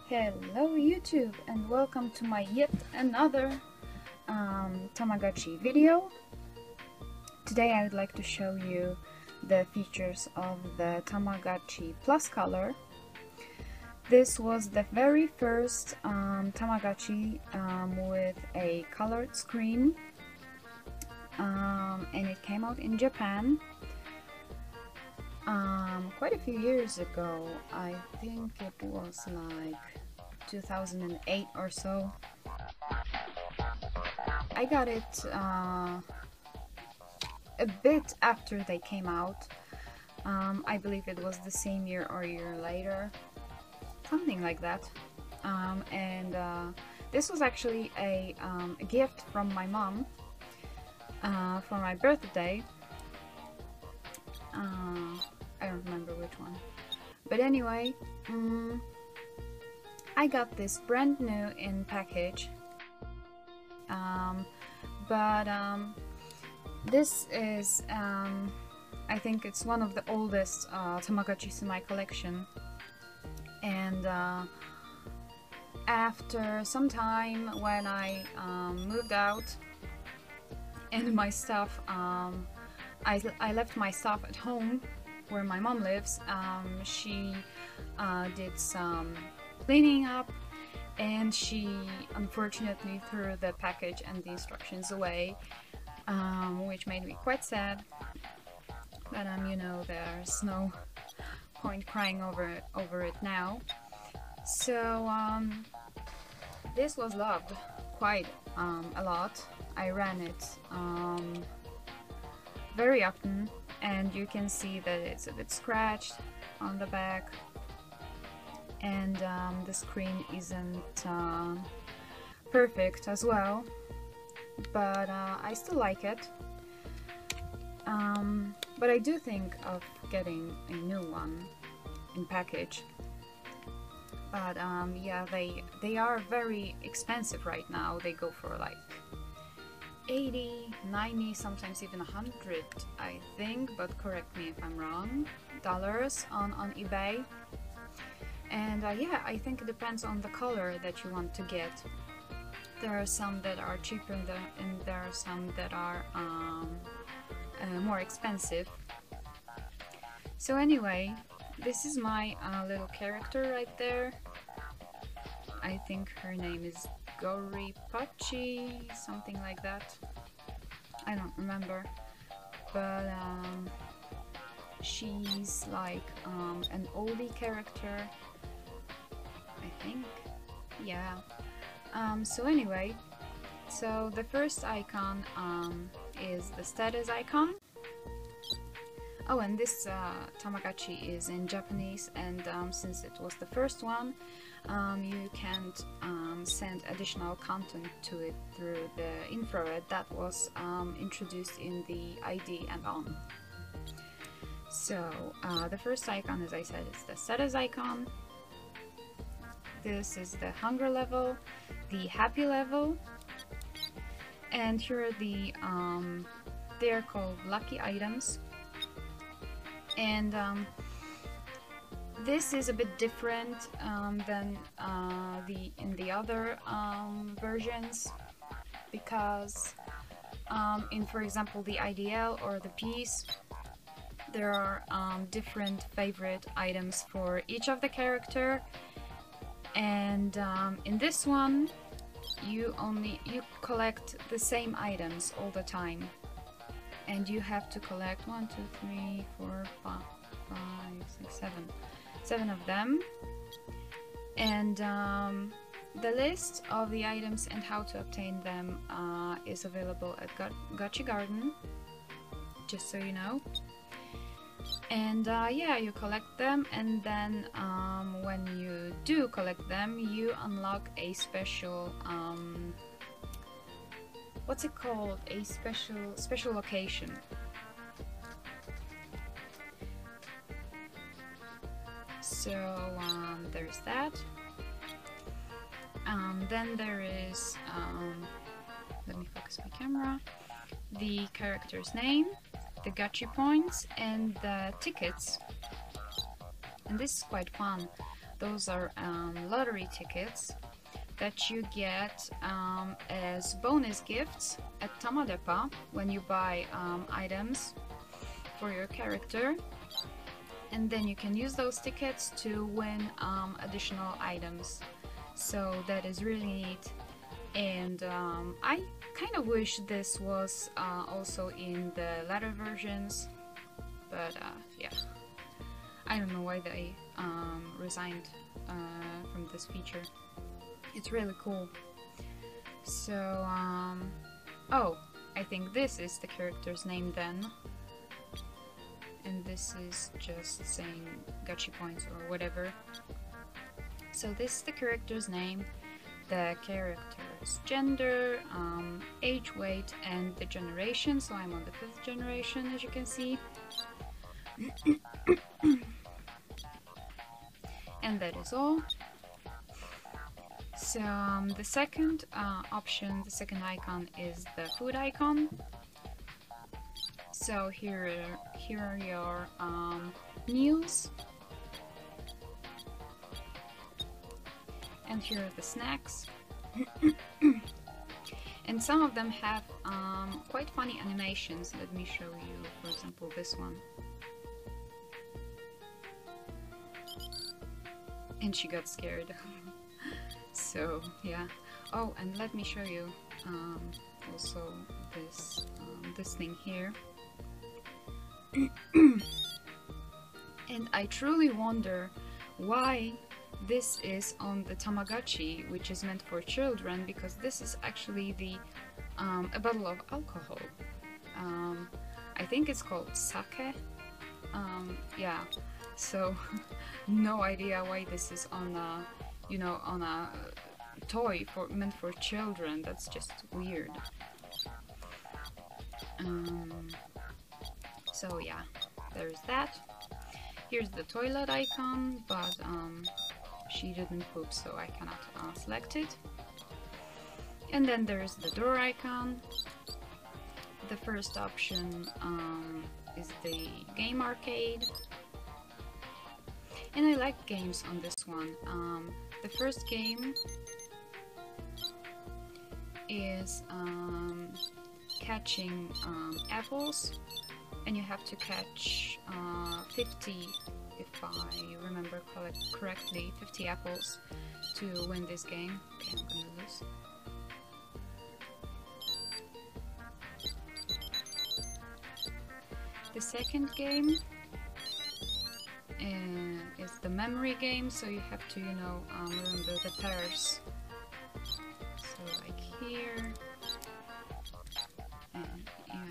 Hello YouTube, and welcome to my yet another Tamagotchi video. Today I would like to show you the features of the Tamagotchi Plus Color. This was the very first Tamagotchi with a colored screen, and it came out in Japan quite a few years ago. I think it was like 2008 or so. I got it a bit after they came out. I believe it was the same year or a year later, something like that. This was actually a gift from my mom for my birthday. I don't remember which one, but anyway, I got this brand new in package, this is I think it's one of the oldest Tamagotchis in my collection, and after some time when I moved out and my stuff, I left my stuff at home where my mom lives. She did some cleaning up, and she unfortunately threw the package and the instructions away, which made me quite sad. But you know, there's no point crying over it now. So this was loved quite a lot. I ran it very often, and you can see that it's a bit scratched on the back, and the screen isn't perfect as well, but I still like it. But I do think of getting a new one in package. But yeah, they are very expensive right now. They go for like 80, 90, sometimes even 100, I think, but correct me if I'm wrong, dollars on eBay. And yeah, I think it depends on the color that you want to get. There are some that are cheaper, and there are some that are more expensive. So anyway, this is my little character right there. I think her name is Goripachi, something like that. I don't remember, but she's like an oldie character, I think. Yeah. So anyway, so the first icon is the status icon. Oh, and this Tamagotchi is in Japanese, and since it was the first one, you can't send additional content to it through the infrared that was introduced in the ID and on. So the first icon, as I said, is the status icon. This is the hunger level, the happy level, and here are the they're called lucky items. And this is a bit different than in the other versions, because in, for example, the IDL or the Peace, there are different favorite items for each of the character, and in this one you collect the same items all the time, and you have to collect 1, 2, 3, 4, 5, 6, 7 of them. And the list of the items and how to obtain them is available at Gotchi Garden, just so you know. And yeah, you collect them, and then when you do collect them, you unlock a special what's it called? A special location. So there's that. Then there is let me focus my camera. the character's name, the gachi points, and the tickets. And this is quite fun. Those are lottery tickets that you get as bonus gifts at Tamadepa when you buy items for your character, and then you can use those tickets to win additional items. So that is really neat, and I kind of wish this was also in the latter versions, but yeah, I don't know why they resigned from this feature. It's really cool. So, oh, I think this is the character's name then. And this is just saying gachi points or whatever. So this is the character's name, the character's gender, age, weight, and the generation. So I'm on the 5th generation, as you can see. And that is all. So the second option, the second icon, is the food icon. So here are your meals, and here are the snacks. And some of them have quite funny animations. Let me show you, for example, this one. And she got scared. So yeah. Oh, and let me show you also this thing here. And I truly wonder why this is on the Tamagotchi, which is meant for children, because this is actually the a bottle of alcohol. I think it's called sake. Yeah. So no idea why this is on a, you know, on a toy meant for children. That's just weird. So yeah, there's that. Here's the toilet icon, but she didn't poop, so I cannot select it. And then there's the door icon. The first option is the game arcade. And I like games on this one. The first game is catching apples, and you have to catch 50, if I remember correctly, 50 apples to win this game. Okay, I'm gonna lose. The second game is the memory game, so you have to, you know, remember the pairs. So like here, and yeah.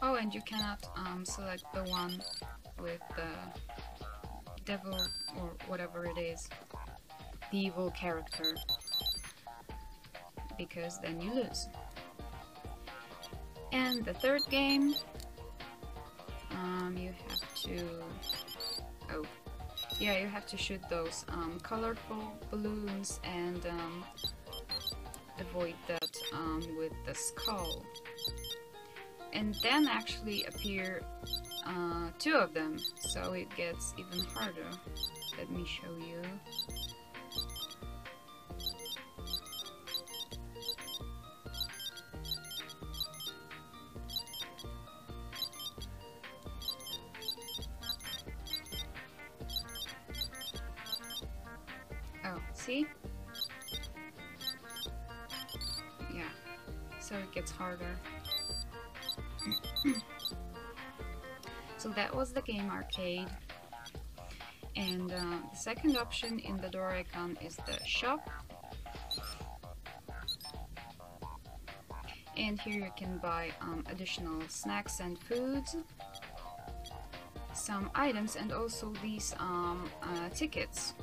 Oh, and you cannot select the one with the devil or whatever it is, the evil character, because then you lose. And the third game, you have to, oh, yeah, you have to shoot those colorful balloons and avoid that with the skull. And then actually appear 2 of them, so it gets even harder. Let me show you. Oh, see? Yeah, so it gets harder. So that was the game arcade. And the second option in the door icon is the shop. And here you can buy additional snacks and foods, some items, and also these tickets.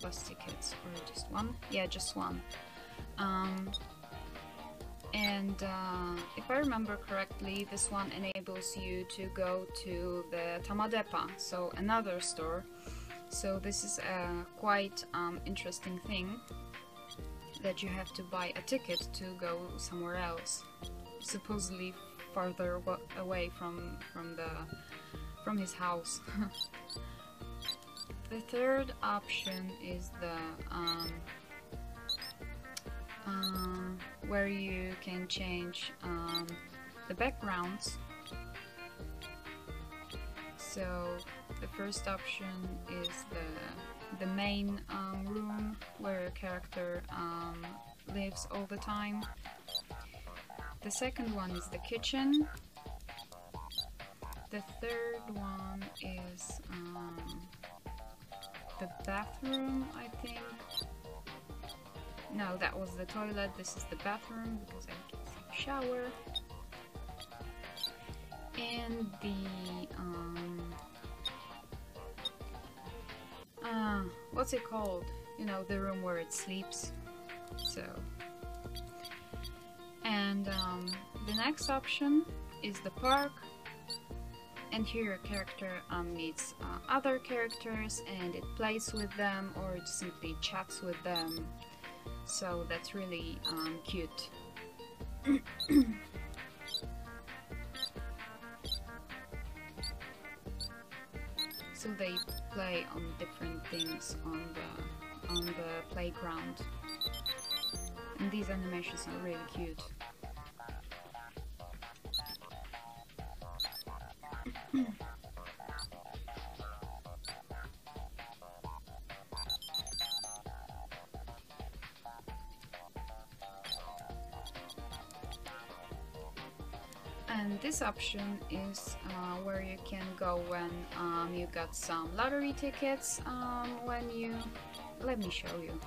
Bus tickets, or just one? Yeah, just one. And if I remember correctly, this one enables you to go to the Tamadepa, so another store. So this is a quite interesting thing. that you have to buy a ticket to go somewhere else, supposedly farther away from his house. The third option is the where you can change the backgrounds. So the first option is the main room where your character lives all the time. The second one is the kitchen. The third one is the bathroom, I think. No, that was the toilet. This is the bathroom because I can see the shower. And the what's it called? You know, the room where it sleeps. So, and the next option is the park. And here your character meets other characters and it plays with them or it simply chats with them. So that's really cute. So they play on different things on the playground. And these animations are really cute. And this option is where you can go when you got some lottery tickets. Let me show you.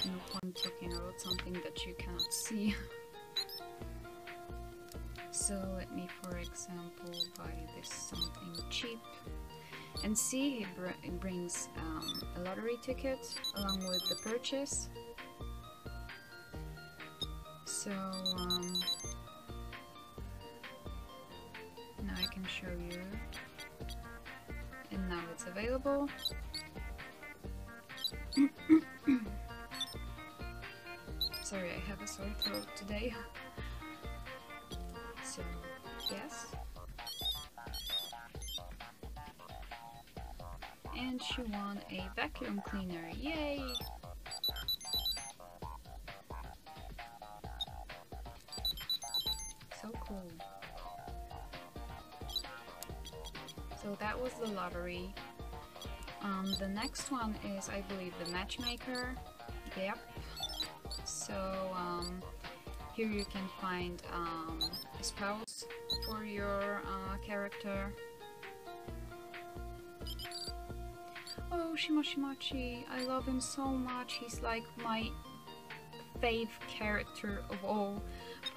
No point talking about something that you cannot see. So let me, for example, buy this something cheap. And see, it brings a lottery ticket along with the purchase. So now I can show you, and now it's available. Sorry, I have a sore throat today. So, yes. And she won a vacuum cleaner, yay! So cool. So that was the lottery. The next one is, I believe, the matchmaker. Yep. So here you can find a spouse for your character. Oh, Shimashimachi, I love him so much. He's like my fave character of all.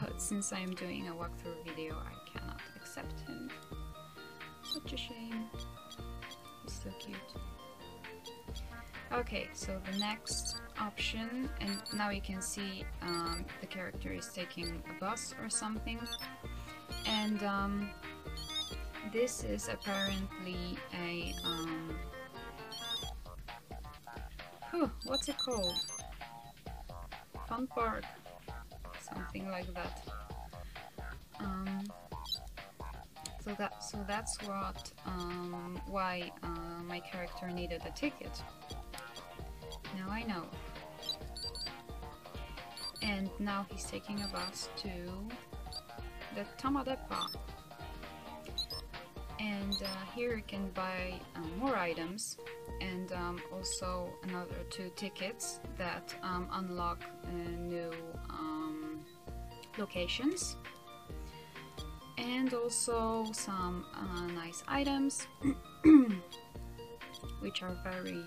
But since I'm doing a walkthrough video, I cannot accept him. Such a shame. He's so cute. Okay, so the next option, and now you can see the character is taking a bus or something, and this is apparently a what's it called? Fun park, something like that. So that's what why my character needed a ticket. Now I know. And now he's taking a bus to the Tamagotchi. And here you can buy more items and also another 2 tickets that unlock new locations. And also some nice items, which are very,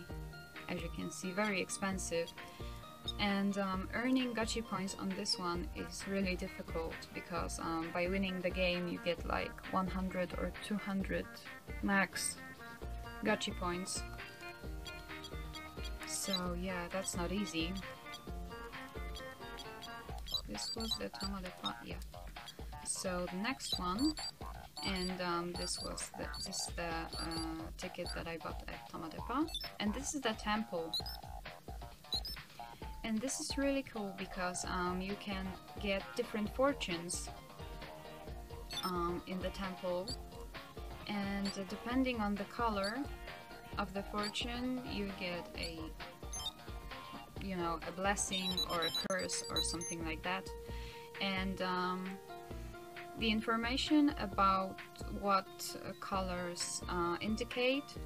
as you can see, very expensive. And earning gachi points on this one is really difficult because by winning the game you get like 100 or 200 max gachi points. So yeah, that's not easy. This was the Tamagotchi, yeah. So the next one, and this is the ticket that I bought at Tamagotchi, and this is the temple. And this is really cool because you can get different fortunes in the temple, and depending on the color of the fortune, you get a blessing or a curse or something like that. And the information about what colors indicate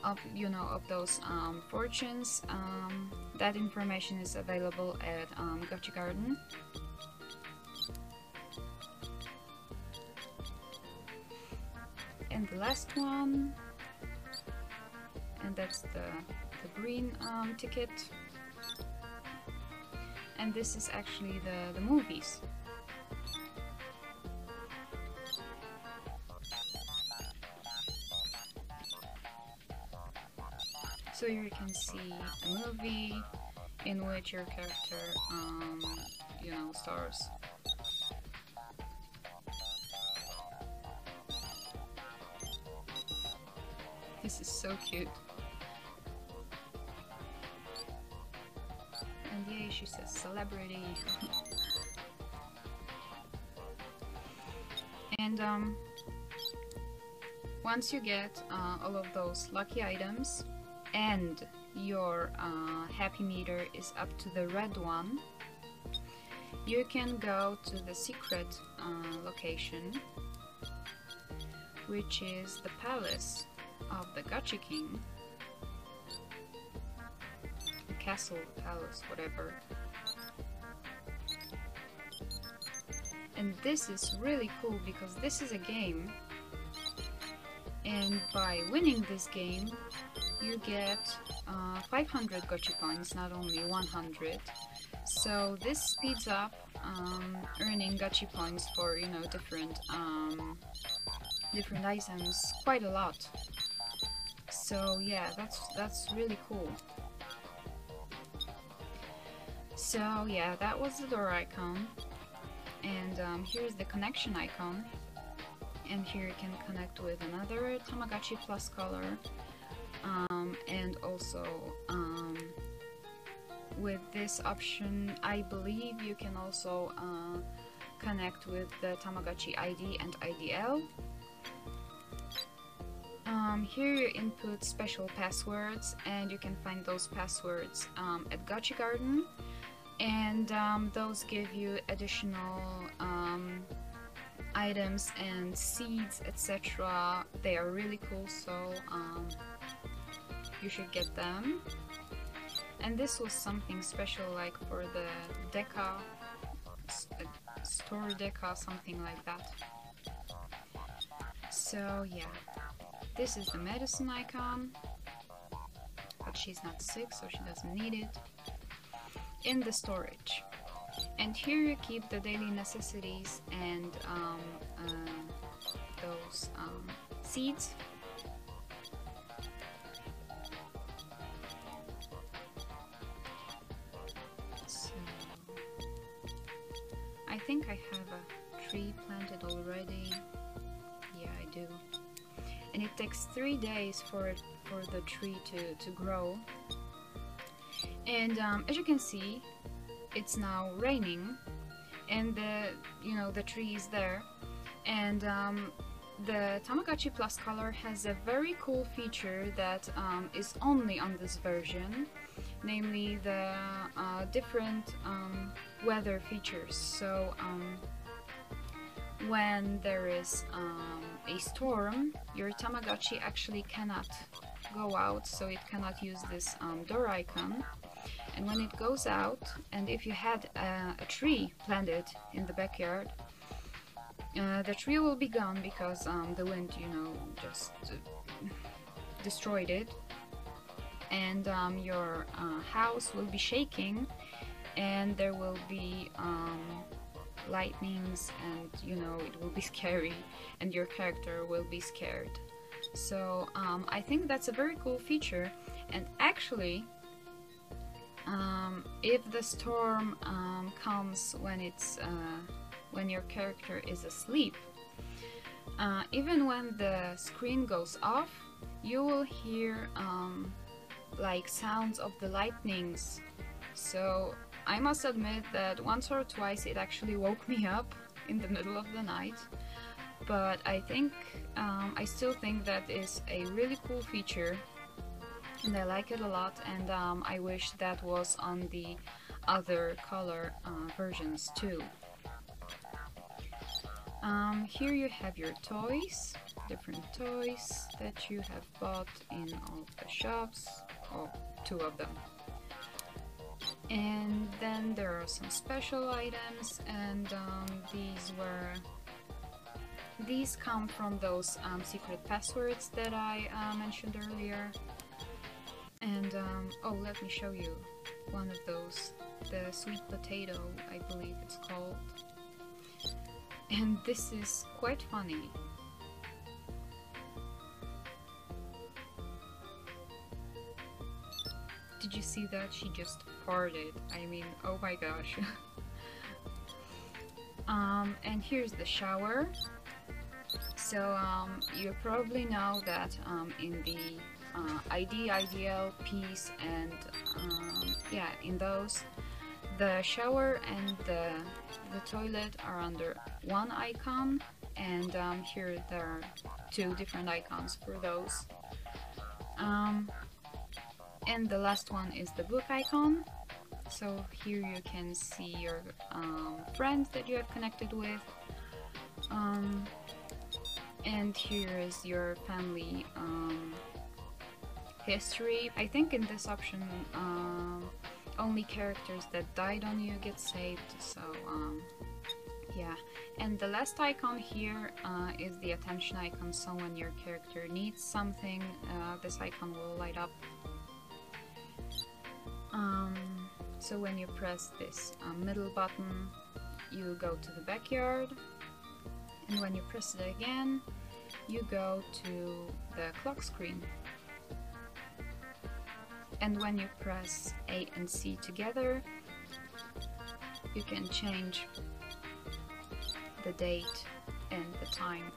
of those fortunes, that information is available at Gotchi Garden. And the last one, and that's the green ticket, and this is actually the movies. So you can see a movie in which your character stars. This is so cute. And yay, she says celebrity. And once you get all of those lucky items and your happy meter is up to the red one, you can go to the secret location, which is the palace of the Gotchi King. The castle, palace, whatever. And this is really cool because this is a game, and by winning this game you get 500 Gotchi coins, not only 100. So this speeds up earning Gotchi points for different items quite a lot. So yeah, that's really cool. So yeah, that was the door icon, and here's the connection icon, and here you can connect with another Tamagotchi Plus Color, and also with this option I believe you can also connect with the Tamagotchi ID and IDL. Here you input special passwords, and you can find those passwords at Gotchi Garden, and those give you additional items and seeds, etc. They are really cool, so you should get them. And this was something special, like for the deca, store deca, something like that. So yeah, this is the medicine icon, but she's not sick, so she doesn't need it. In the storage, and here you keep the daily necessities and those seeds. So I think I have a tree planted already. Yeah, I do. And it takes 3 days for the tree to grow. And as you can see, it's now raining, and the tree is there. And the Tamagotchi Plus Color has a very cool feature that is only on this version, namely the different weather features. So when there is a storm, your Tamagotchi actually cannot go out, so it cannot use this door icon. And when it goes out, and if you had a tree planted in the backyard, the tree will be gone because the wind, just destroyed it. And your house will be shaking, and there will be lightnings, and it will be scary, and your character will be scared. So I think that's a very cool feature. And actually, if the storm comes when your character is asleep, even when the screen goes off, you will hear like sounds of the lightnings So I must admit that once or twice it actually woke me up in the middle of the night, but I still think that is a really cool feature, and I like it a lot, and I wish that was on the other color versions too. Here you have your toys, different toys that you have bought in all the shops, or two of them. And then there are some special items, and these come from those secret passwords that I mentioned earlier. And oh, let me show you one of those, the sweet potato, I believe it's called. And this is quite funny. Did you see that? She just farted. I mean, oh my gosh. And here's the shower. So you probably know that in the IDL piece and yeah, in those, the shower and the toilet are under one icon, and here there are two different icons for those. And the last one is the book icon. So here you can see your friends that you have connected with. And here is your family history. I think in this option only characters that died on you get saved, so yeah. And the last icon here is the attention icon, so when your character needs something, this icon will light up. So when you press this middle button, you go to the backyard, and when you press it again, you go to the clock screen. And when you press A and C together, you can change the date and the time.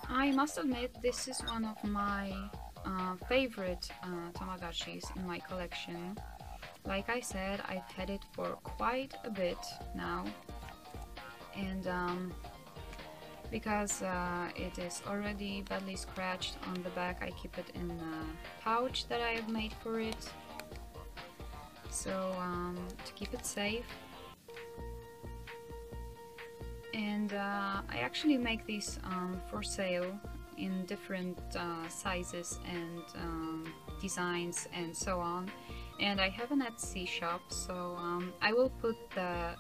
I must admit, this is one of my favorite Tamagotchis in my collection. Like I said, I've had it for quite a bit now, and because it is already badly scratched on the back, I keep it in a pouch that I have made for it, so to keep it safe. And I actually make these for sale in different sizes and designs and so on. And I have an Etsy shop, so I will put the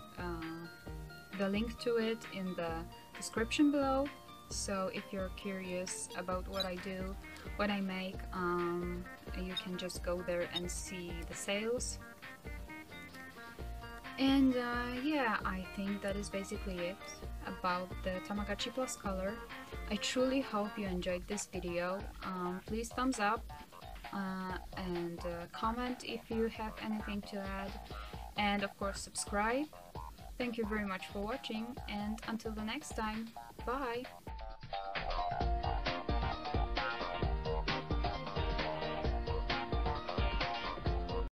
link to it in the description below. So if you're curious about what I do, what I make, you can just go there and see the sales. And yeah, I think that is basically it about the Tamagotchi Plus Color. I truly hope you enjoyed this video. Please thumbs up and comment if you have anything to add, and of course subscribe. Thank you very much for watching, and until the next time, bye!